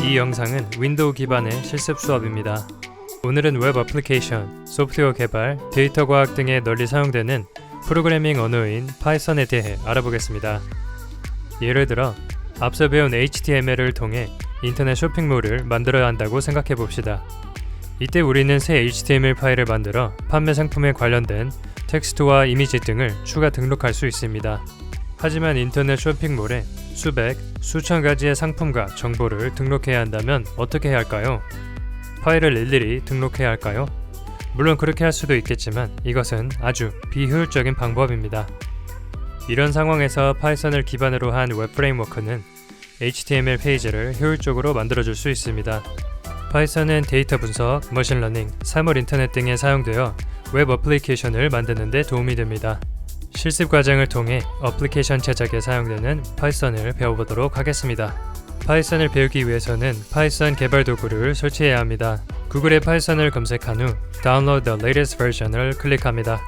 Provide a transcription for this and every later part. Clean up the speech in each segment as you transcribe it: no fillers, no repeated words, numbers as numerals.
이 영상은 윈도우 기반의 실습 수업입니다. 오늘은 웹 애플리케이션, 소프트웨어 개발, 데이터 과학 등에 널리 사용되는 프로그래밍 언어인 파이썬에 대해 알아보겠습니다. 예를 들어 앞서 배운 HTML을 통해 인터넷 쇼핑몰을 만들어야 한다고 생각해 봅시다. 이때 우리는 새 HTML 파일을 만들어 판매 상품에 관련된 텍스트와 이미지 등을 추가 등록할 수 있습니다. 하지만 인터넷 쇼핑몰에 수백, 수천 가지의 상품과 정보를 등록해야 한다면 어떻게 해야 할까요? 파일을 일일이 등록해야 할까요? 물론 그렇게 할 수도 있겠지만 이것은 아주 비효율적인 방법입니다. 이런 상황에서 파이썬을 기반으로 한 웹 프레임워크는 HTML 페이지를 효율적으로 만들어줄 수 있습니다. 파이썬은 데이터 분석, 머신러닝, 사물 인터넷 등에 사용되어 웹 애플리케이션을 만드는 데 도움이 됩니다. 실습 과정을 통해 애플리케이션 제작에 사용되는 파이썬을 배워보도록 하겠습니다. 파이썬을 배우기 위해서는 파이썬 개발 도구를 설치해야 합니다. 구글에 파이썬을 검색한 후 Download the latest version을 클릭합니다.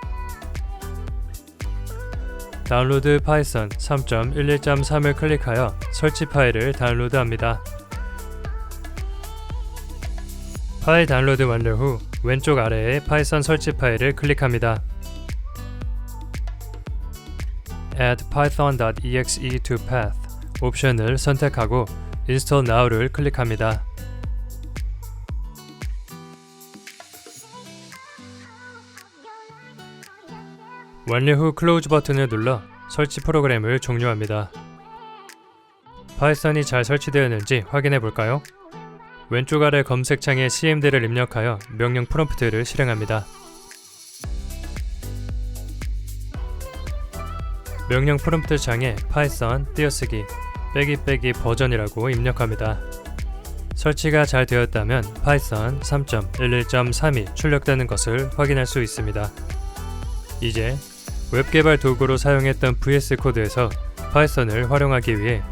다운로드 파이썬 3.11.3을 클릭하여 설치 파일을 다운로드합니다. 파일 다운로드 완료 후 왼쪽 아래에 파이썬 설치 파일을 클릭합니다. Add python.exe to path 옵션을 선택하고 Install Now를 클릭합니다. 완료 후 Close 버튼을 눌러 설치 프로그램을 종료합니다. 파이썬이 잘 설치되었는지 확인해 볼까요? 왼쪽 아래 검색창에 cmd를 입력하여 명령 프롬프트를 실행합니다. 명령 프롬프트 창에 파이썬 띄어쓰기 빼기 버전이라고 입력합니다. 설치가 잘 되었다면 파이썬 3.11.3이 출력되는 것을 확인할 수 있습니다. 이제 웹 개발 도구로 사용했던 VS 코드에서 파이썬을 활용하기 위해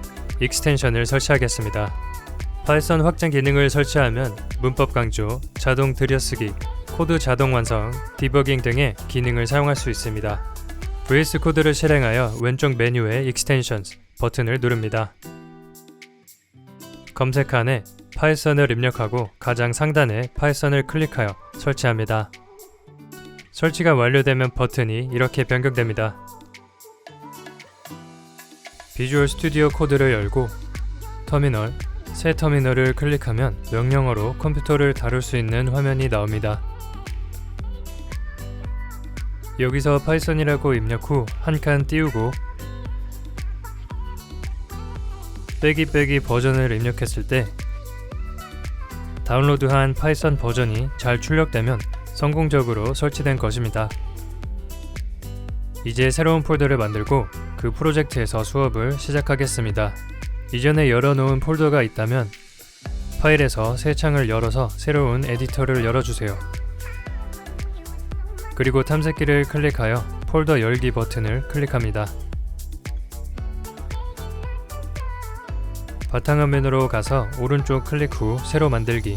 익스텐션을 설치하겠습니다. 파이썬 확장 기능을 설치하면 문법 강조, 자동 들여쓰기, 코드 자동 완성, 디버깅 등의 기능을 사용할 수 있습니다. VS 코드를 실행하여 왼쪽 메뉴의 Extensions 버튼을 누릅니다. 검색칸에 파이썬을 입력하고 가장 상단에 파이썬을 클릭하여 설치합니다. 설치가 완료되면 버튼이 이렇게 변경됩니다. 비주얼 스튜디오 코드를 열고 터미널, 새 터미널을 클릭하면 명령어로 컴퓨터를 다룰 수 있는 화면이 나옵니다. 여기서 파이썬이라고 입력 후 한 칸 띄우고 빼기 버전을 입력했을 때 다운로드한 파이썬 버전이 잘 출력되면 성공적으로 설치된 것입니다. 이제 새로운 폴더를 만들고 그 프로젝트에서 수업을 시작하겠습니다. 이전에 열어놓은 폴더가 있다면 파일에서 새 창을 열어서 새로운 에디터를 열어주세요. 그리고 탐색기를 클릭하여 폴더 열기 버튼을 클릭합니다. 바탕화면으로 가서 오른쪽 클릭 후 새로 만들기.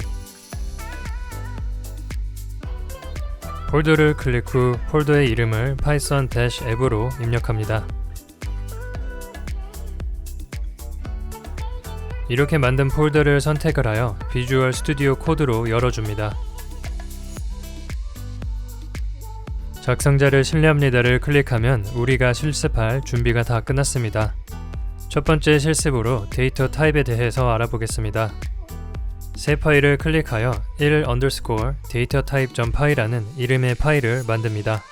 폴더를 클릭 후 폴더의 이름을 python-app으로 입력합니다. 이렇게 만든 폴더를 선택을 하여 비주얼 스튜디오 코드로 열어줍니다. 작성자를 실례합니다를 클릭하면 우리가 실습할 준비가 다 끝났습니다. 첫 번째 실습으로 데이터 타입에 대해서 알아보겠습니다. 새 파일을 클릭하여 1_datatype.py라는 이름의 파일을 만듭니다.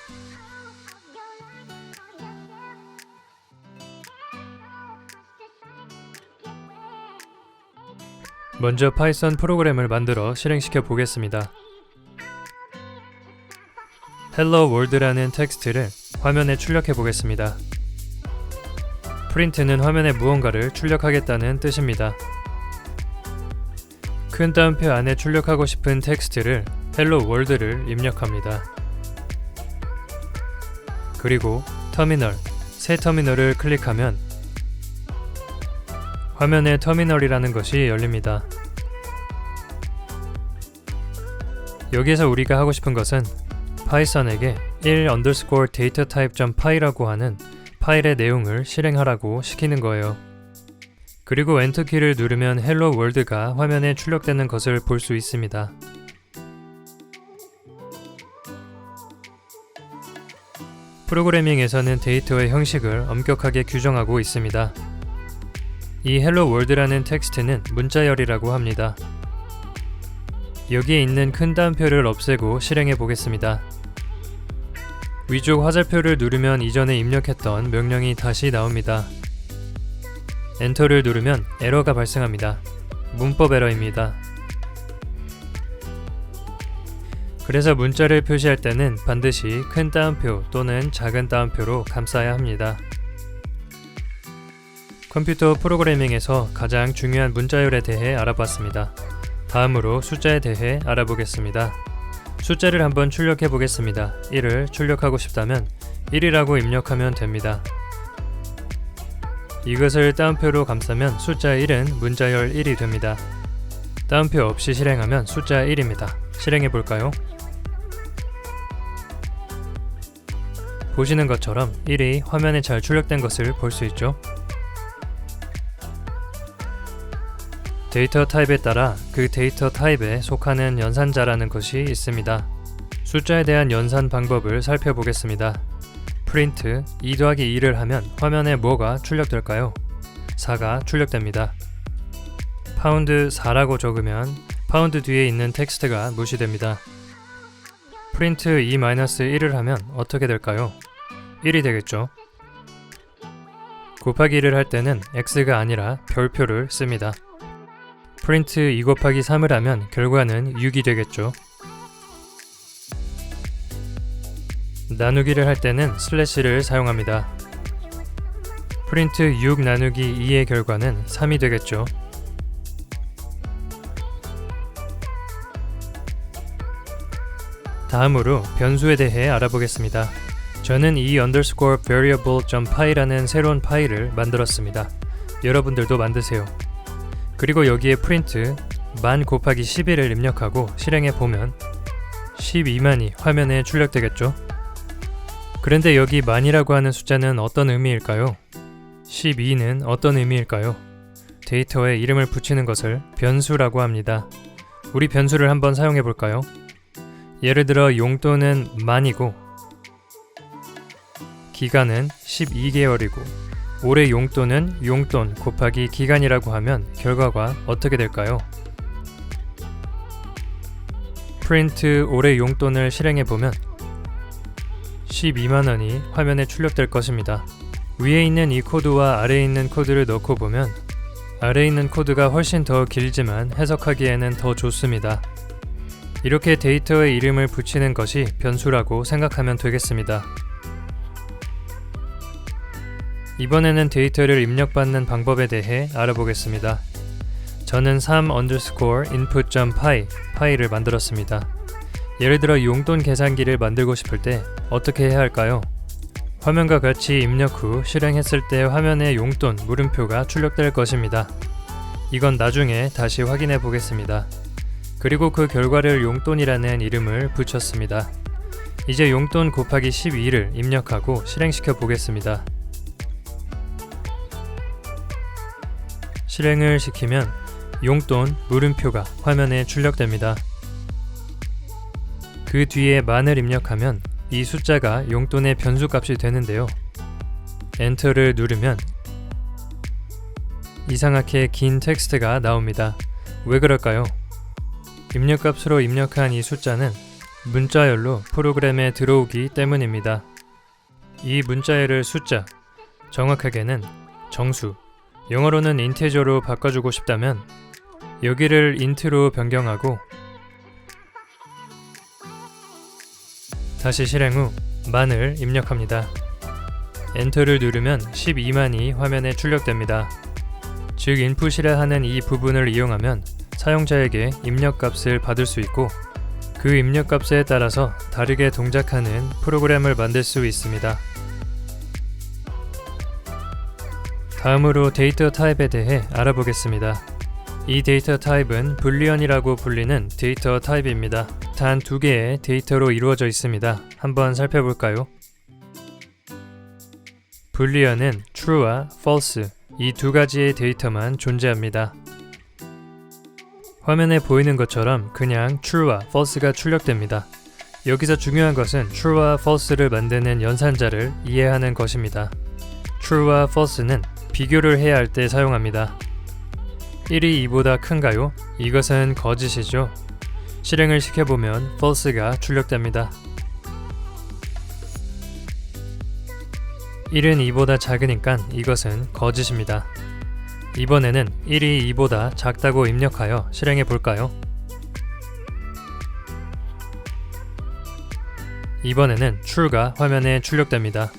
먼저 파이썬 프로그램을 만들어 실행시켜 보겠습니다. Hello World라는 텍스트를 화면에 출력해 보겠습니다. 프린트는 화면에 무언가를 출력하겠다는 뜻입니다. 큰 따옴표 안에 출력하고 싶은 텍스트를 Hello World를 입력합니다. 그리고 터미널, 새 터미널을 클릭하면 화면에 터미널이라는 것이 열립니다. 여기서 우리가 하고 싶은 것은 파이썬에게 1_datatype.py라고 하는 파일의 내용을 실행하라고 시키는 거예요. 그리고 엔터키를 누르면 헬로 월드가 화면에 출력되는 것을 볼 수 있습니다. 프로그래밍에서는 데이터의 형식을 엄격하게 규정하고 있습니다. 이 헬로 월드라는 텍스트는 문자열이라고 합니다. 여기에 있는 큰 따옴표를 없애고 실행해 보겠습니다. 위쪽 화살표를 누르면 이전에 입력했던 명령이 다시 나옵니다. 엔터를 누르면 에러가 발생합니다. 문법 에러입니다. 그래서 문자를 표시할 때는 반드시 큰 따옴표 또는 작은 따옴표로 감싸야 합니다. 컴퓨터 프로그래밍에서 가장 중요한 문자열에 대해 알아봤습니다. 다음으로 숫자에 대해 알아보겠습니다. 숫자를 한번 출력해 보겠습니다. 1을 출력하고 싶다면 1이라고 입력하면 됩니다. 이것을 따옴표로 감싸면 숫자 1은 문자열 1이 됩니다. 따옴표 없이 실행하면 숫자 1입니다. 실행해 볼까요? 보시는 것처럼 1이 화면에 잘 출력된 것을 볼 수 있죠? 데이터 타입에 따라 그 데이터 타입에 속하는 연산자라는 것이 있습니다. 숫자에 대한 연산 방법을 살펴보겠습니다. 프린트 2 더하기 2를 하면 화면에 뭐가 출력될까요? 4가 출력됩니다. 파운드 4라고 적으면 파운드 뒤에 있는 텍스트가 무시됩니다. 프린트 2-1을 하면 어떻게 될까요? 1이 되겠죠. 곱하기 1을 할 때는 x가 아니라 별표를 씁니다. 프린트 2 곱하기 3을 하면 결과는 6이 되겠죠. 나누기를 할 때는 슬래시를 사용합니다. 프린트 6 나누기 2의 결과는 3이 되겠죠. 다음으로 변수에 대해 알아보겠습니다. 저는 이 underscore variable.py라는 새로운 파일을 만들었습니다. 여러분들도 만드세요. 그리고 여기에 프린트 만 곱하기 11을 입력하고 실행해 보면 12만이 화면에 출력되겠죠. 그런데 여기 만이라고 하는 숫자는 어떤 의미일까요? 12는 어떤 의미일까요? 데이터에 이름을 붙이는 것을 변수라고 합니다. 우리 변수를 한번 사용해 볼까요? 예를 들어 용돈은 만이고 기간은 12개월이고 올해 용돈은 용돈 곱하기 기간이라고 하면 결과가 어떻게 될까요? 프린트 올해 용돈을 실행해 보면 12만원이 화면에 출력될 것입니다. 위에 있는 이 코드와 아래에 있는 코드를 넣고 보면 아래에 있는 코드가 훨씬 더 길지만 해석하기에는 더 좋습니다. 이렇게 데이터의 이름을 붙이는 것이 변수라고 생각하면 되겠습니다. 이번에는 데이터를 입력받는 방법에 대해 알아보겠습니다. 저는 3_input.py 파일을 만들었습니다. 예를 들어 용돈 계산기를 만들고 싶을 때 어떻게 해야 할까요? 화면과 같이 입력 후 실행했을 때 화면에 용돈 물음표가 출력될 것입니다. 이건 나중에 다시 확인해 보겠습니다. 그리고 그 결과를 용돈이라는 이름을 붙였습니다. 이제 용돈 곱하기 12를 입력하고 실행시켜 보겠습니다. 실행을 시키면 용돈 물음표가 화면에 출력됩니다. 그 뒤에 만을 입력하면 이 숫자가 용돈의 변수값이 되는데요. 엔터를 누르면 이상하게 긴 텍스트가 나옵니다. 왜 그럴까요? 입력값으로 입력한 이 숫자는 문자열로 프로그램에 들어오기 때문입니다. 이 문자열을 숫자, 정확하게는 정수, 영어로는 인티저로 바꿔주고 싶다면 여기를 int로 변경하고 다시 실행 후 만을 입력합니다. 엔터를 누르면 12만이 화면에 출력됩니다. 즉 인풋이라 하는 이 부분을 이용하면 사용자에게 입력값을 받을 수 있고 그 입력값에 따라서 다르게 동작하는 프로그램을 만들 수 있습니다. 다음으로 데이터 타입에 대해 알아보겠습니다. 이 데이터 타입은 불리언이라고 불리는 데이터 타입입니다. 단 2개의 데이터로 이루어져 있습니다. 한번 살펴볼까요? 불리언은 true와 false 이 두 가지의 데이터만 존재합니다. 화면에 보이는 것처럼 그냥 true와 false가 출력됩니다. 여기서 중요한 것은 true와 false를 만드는 연산자를 이해하는 것입니다. true와 false는 비교를 해야 할 때 사용합니다. 1이 2보다 큰가요? 이것은 거짓이죠. 실행을 시켜보면 false가 출력됩니다. 1은 2보다 작으니까 이것은 거짓입니다. 이번에는 1이 2보다 작다고 입력하여 실행해 볼까요? 이번에는 true가 화면에 출력됩니다.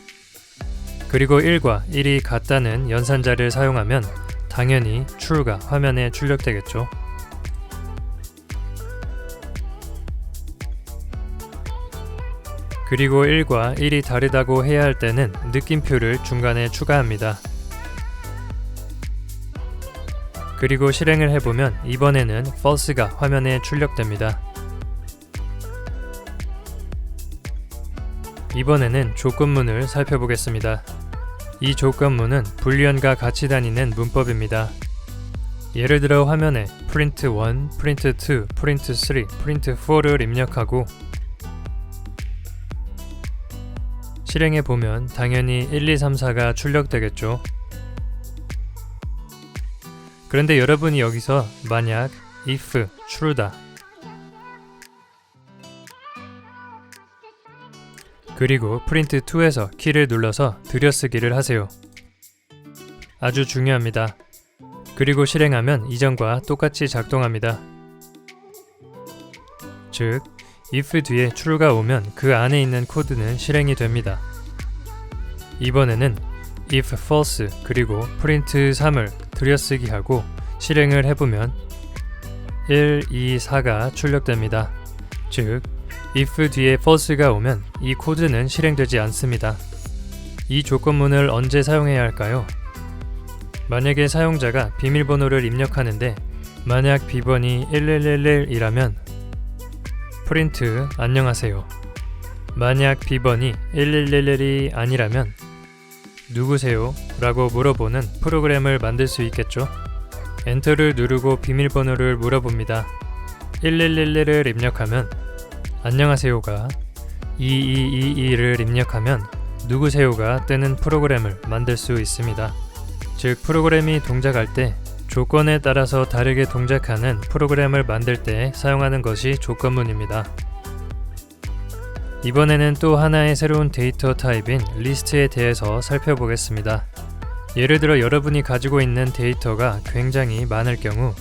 그리고 1과 1이 같다는 연산자를 사용하면 당연히 true가 화면에 출력되겠죠. 그리고 1과 1이 다르다고 해야 할 때는 느낌표를 중간에 추가합니다. 그리고 실행을 해보면 이번에는 false가 화면에 출력됩니다. 이번에는 조건문을 살펴보겠습니다. 이 조건문은 불리언과 같이 다니는 문법입니다. 예를 들어 화면에 print1, print2, print3, print4를 입력하고 실행해보면 당연히 1, 2, 3, 4가 출력되겠죠. 그런데 여러분이 여기서 만약 if true다 그리고 print2에서 키를 눌러서 들여쓰기를 하세요. 아주 중요합니다. 그리고 실행하면 이전과 똑같이 작동합니다. 즉, if 뒤에 true가 오면 그 안에 있는 코드는 실행이 됩니다. 이번에는 if false 그리고 print3을 들여쓰기 하고 실행을 해보면 1, 2, 4가 출력됩니다. 즉, if 뒤에 false가 오면 이 코드는 실행되지 않습니다. 이 조건문을 언제 사용해야 할까요? 만약에 사용자가 비밀번호를 입력하는데 만약 비번이 1111이라면 print 안녕하세요. 만약 비번이 1111이 아니라면 누구세요? 라고 물어보는 프로그램을 만들 수 있겠죠? 엔터를 누르고 비밀번호를 물어봅니다. 1111을 입력하면 안녕하세요가 2222를 입력하면 누구세요가 뜨는 프로그램을 만들 수 있습니다. 즉 프로그램이 동작할 때 조건에 따라서 다르게 동작하는 프로그램을 만들 때 사용하는 것이 조건문입니다. 이번에는 또 하나의 새로운 데이터 타입인 리스트에 대해서 살펴보겠습니다. 예를 들어 여러분이 가지고 있는 데이터가 굉장히 많을 경우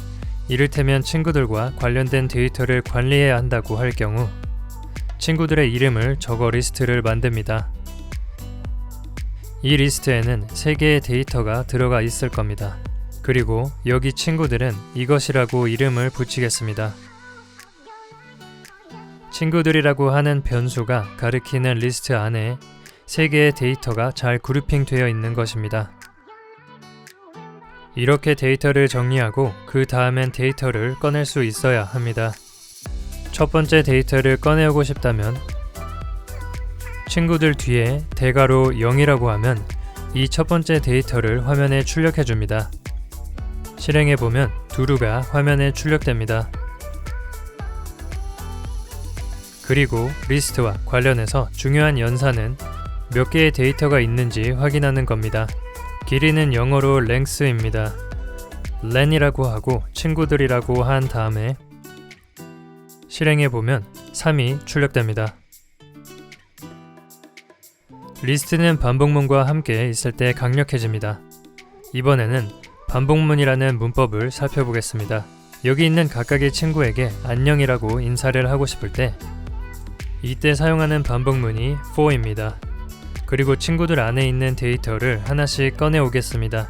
이를테면 친구들과 관련된 데이터를 관리해야 한다고 할 경우 친구들의 이름을 적어 리스트를 만듭니다. 이 리스트에는 3개의 데이터가 들어가 있을 겁니다. 그리고 여기 친구들은 이것이라고 이름을 붙이겠습니다. 친구들이라고 하는 변수가 가리키는 리스트 안에 3개의 데이터가 잘 그룹핑 되어 있는 것입니다. 이렇게 데이터를 정리하고 그 다음엔 데이터를 꺼낼 수 있어야 합니다. 첫 번째 데이터를 꺼내오고 싶다면 친구들 뒤에 대괄호 0이라고 하면 이 첫 번째 데이터를 화면에 출력해 줍니다. 실행해보면 두루가 화면에 출력됩니다. 그리고 리스트와 관련해서 중요한 연산은 몇 개의 데이터가 있는지 확인하는 겁니다. 길이는 영어로 length입니다. len이라고 하고 친구들이라고 한 다음에 실행해보면 3이 출력됩니다. 리스트는 반복문과 함께 있을 때 강력해집니다. 이번에는 반복문이라는 문법을 살펴보겠습니다. 여기 있는 각각의 친구에게 안녕이라고 인사를 하고 싶을 때 이때 사용하는 반복문이 for입니다. 그리고 친구들 안에 있는 데이터를 하나씩 꺼내 오겠습니다.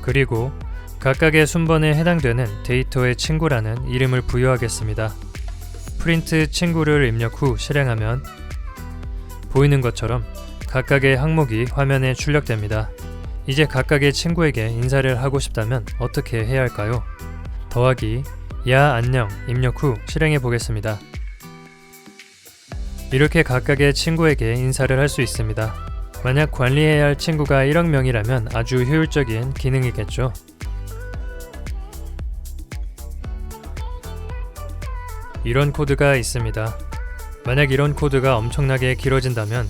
그리고 각각의 순번에 해당되는 데이터의 친구라는 이름을 부여하겠습니다. print 친구를 입력 후 실행하면 보이는 것처럼 각각의 항목이 화면에 출력됩니다. 이제 각각의 친구에게 인사를 하고 싶다면 어떻게 해야 할까요? 더하기 야 안녕 입력 후 실행해 보겠습니다. 이렇게 각각의 친구에게 인사를 할 수 있습니다. 만약 관리해야 할 친구가 1억 명이라면 아주 효율적인 기능이겠죠. 이런 코드가 있습니다. 만약 이런 코드가 엄청나게 길어진다면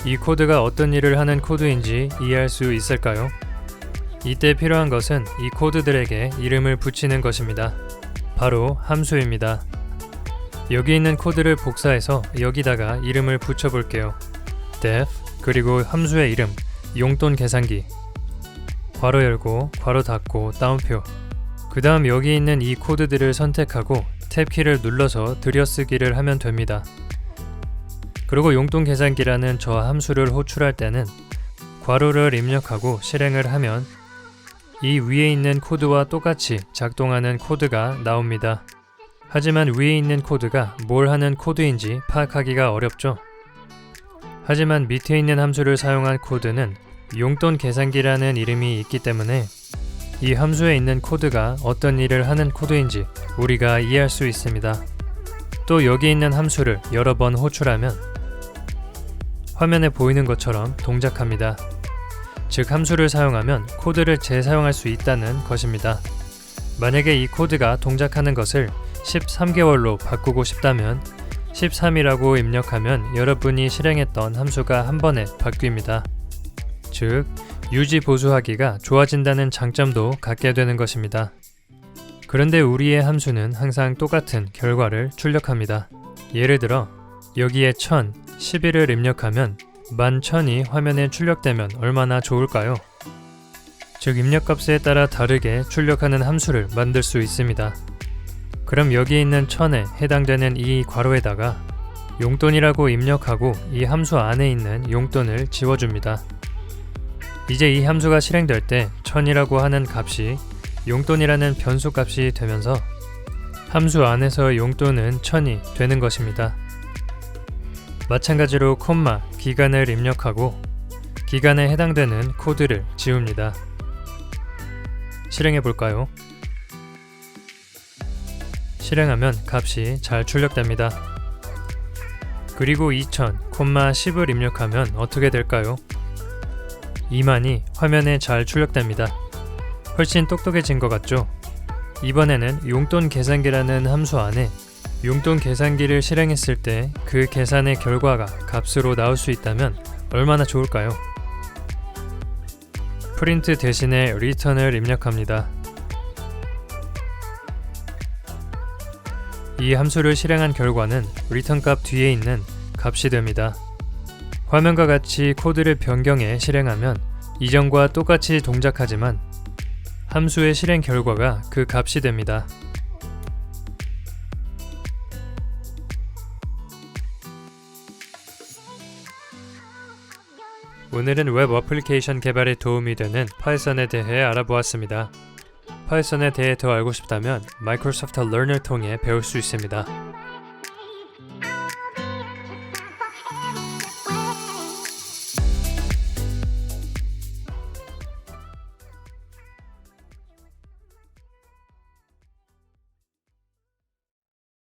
이 코드가 어떤 일을 하는 코드인지 이해할 수 있을까요? 이때 필요한 것은 이 코드들에게 이름을 붙이는 것입니다. 바로 함수입니다. 여기 있는 코드를 복사해서 여기다가 이름을 붙여볼게요. def 그리고 함수의 이름 용돈 계산기 괄호 열고 괄호 닫고 따옴표. 그 다음 여기 있는 이 코드들을 선택하고 탭 키를 눌러서 들여쓰기를 하면 됩니다. 그리고 용돈 계산기라는 저 함수를 호출할 때는 괄호를 입력하고 실행을 하면 이 위에 있는 코드와 똑같이 작동하는 코드가 나옵니다. 하지만 위에 있는 코드가 뭘 하는 코드인지 파악하기가 어렵죠. 하지만 밑에 있는 함수를 사용한 코드는 용돈 계산기라는 이름이 있기 때문에 이 함수에 있는 코드가 어떤 일을 하는 코드인지 우리가 이해할 수 있습니다. 또 여기 있는 함수를 여러 번 호출하면 화면에 보이는 것처럼 동작합니다. 즉 함수를 사용하면 코드를 재사용할 수 있다는 것입니다. 만약에 이 코드가 동작하는 것을 13개월로 바꾸고 싶다면 13이라고 입력하면 여러분이 실행했던 함수가 한 번에 바뀝니다. 즉 유지 보수하기가 좋아진다는 장점도 갖게 되는 것입니다. 그런데 우리의 함수는 항상 똑같은 결과를 출력합니다. 예를 들어 여기에 1000, 11을 입력하면 11,000이 화면에 출력되면 얼마나 좋을까요? 즉 입력값에 따라 다르게 출력하는 함수를 만들 수 있습니다. 그럼 여기 있는 1000에 해당되는 이 괄호에다가 용돈이라고 입력하고 이 함수 안에 있는 용돈을 지워줍니다. 이제 이 함수가 실행될 때 1000이라고 하는 값이 용돈이라는 변수 값이 되면서 함수 안에서 용돈은 1000이 되는 것입니다. 마찬가지로 콤마, 기간을 입력하고 기간에 해당되는 코드를 지웁니다. 실행해 볼까요? 실행하면 값이 잘 출력됩니다. 그리고 2000, 10을 입력하면 어떻게 될까요? 2만이 화면에 잘 출력됩니다. 훨씬 똑똑해진 것 같죠? 이번에는 용돈 계산기라는 함수 안에 용돈 계산기를 실행했을 때 그 계산의 결과가 값으로 나올 수 있다면 얼마나 좋을까요? 프린트 대신에 return을 입력합니다. 이 함수를 실행한 결과는 return 값 뒤에 있는 값이 됩니다. 화면과 같이 코드를 변경해 실행하면 이전과 똑같이 동작하지만 함수의 실행 결과가 그 값이 됩니다. 오늘은 웹 어플리케이션 개발에 도움이 되는 파이썬에 대해 알아보았습니다. 파이썬에 대해 더 알고 싶다면 마이크로소프트 러너를 통해 배울 수 있습니다.